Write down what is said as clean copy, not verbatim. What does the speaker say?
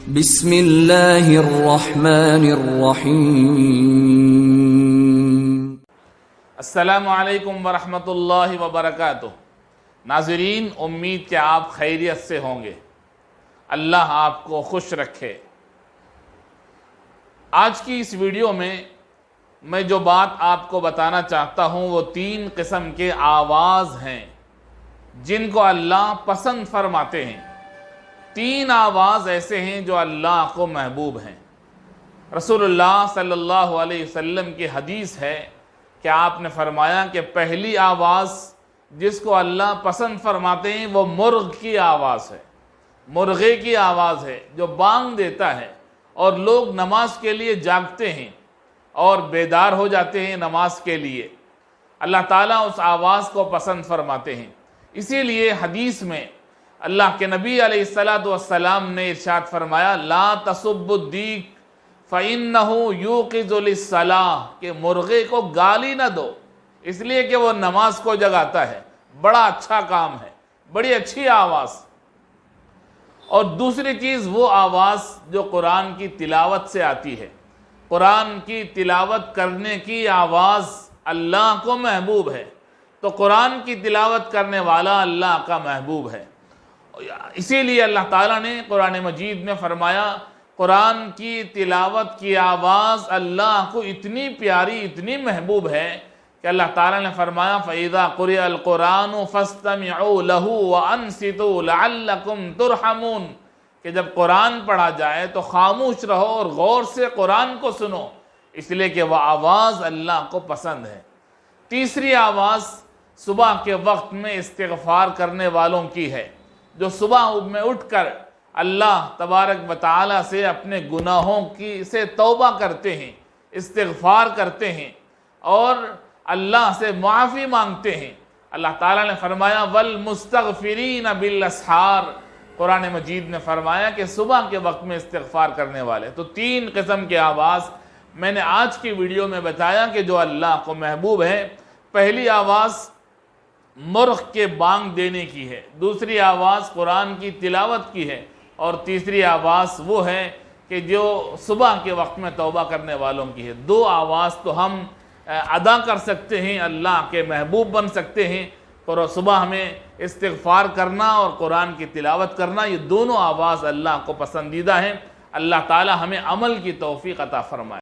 بسم اللہ الرحمن الرحیم۔ السلام علیکم ورحمۃ اللہ وبرکاتہ۔ ناظرین، امید کہ آپ خیریت سے ہوں گے، اللہ آپ کو خوش رکھے۔ آج کی اس ویڈیو میں میں جو بات آپ کو بتانا چاہتا ہوں وہ 3 قسم کے آواز ہیں جن کو اللہ پسند فرماتے ہیں۔ 3 آواز ایسے ہیں جو اللہ کو محبوب ہیں۔ رسول اللہ صلی اللہ علیہ وسلم کی حدیث ہے کہ آپ نے فرمایا کہ پہلی آواز جس کو اللہ پسند فرماتے ہیں وہ مرغ کی آواز ہے، مرغے کی آواز ہے جو بانگ دیتا ہے اور لوگ نماز کے لیے جاگتے ہیں اور بیدار ہو جاتے ہیں نماز کے لیے۔ اللہ تعالیٰ اس آواز کو پسند فرماتے ہیں۔ اسی لیے حدیث میں اللہ کے نبی علیہ السلام نے ارشاد فرمایا لا تسبوا الدیک فإنہ یوقظ للصلاۃ، کہ مرغے کو گالی نہ دو اس لیے کہ وہ نماز کو جگاتا ہے۔ بڑا اچھا کام ہے، بڑی اچھی آواز۔ اور دوسری چیز وہ آواز جو قرآن کی تلاوت سے آتی ہے۔ قرآن کی تلاوت کرنے کی آواز اللہ کو محبوب ہے، تو قرآن کی تلاوت کرنے والا اللہ کا محبوب ہے۔ اسی لیے اللہ تعالیٰ نے قرآن مجید میں فرمایا قرآن کی تلاوت کی آواز اللہ کو اتنی پیاری، اتنی محبوب ہے کہ اللہ تعالیٰ نے فرمایا فَإِذَا قُرِئَ الْقُرْآنُ فَاسْتَمِعُوا لَهُ وَأَنصِتُوا لَعَلَّكُمْ تُرْحَمُونَ، کہ جب قرآن پڑھا جائے تو خاموش رہو اور غور سے قرآن کو سنو، اس لیے کہ وہ آواز اللہ کو پسند ہے۔ تیسری آواز صبح کے وقت میں استغفار کرنے والوں کی ہے، جو صبح میں اٹھ کر اللہ تبارک و تعالیٰ سے اپنے گناہوں سے توبہ کرتے ہیں، استغفار کرتے ہیں اور اللہ سے معافی مانگتے ہیں۔ اللہ تعالیٰ نے فرمایا وَالْمُسْتَغْفِرِينَ بِالْأَسْحَارِ، قرآن مجید نے فرمایا کہ صبح کے وقت میں استغفار کرنے والے۔ تو 3 قسم کے آواز میں نے آج کی ویڈیو میں بتایا کہ جو اللہ کو محبوب ہے۔ پہلی آواز مرغ کے بانگ دینے کی ہے، دوسری آواز قرآن کی تلاوت کی ہے، اور تیسری آواز وہ ہے کہ جو صبح کے وقت میں توبہ کرنے والوں کی ہے۔ 2 آواز تو ہم ادا کر سکتے ہیں، اللہ کے محبوب بن سکتے ہیں، اور صبح ہمیں استغفار کرنا اور قرآن کی تلاوت کرنا، یہ دونوں آواز اللہ کو پسندیدہ ہیں۔ اللہ تعالی ہمیں عمل کی توفیق عطا فرمائے۔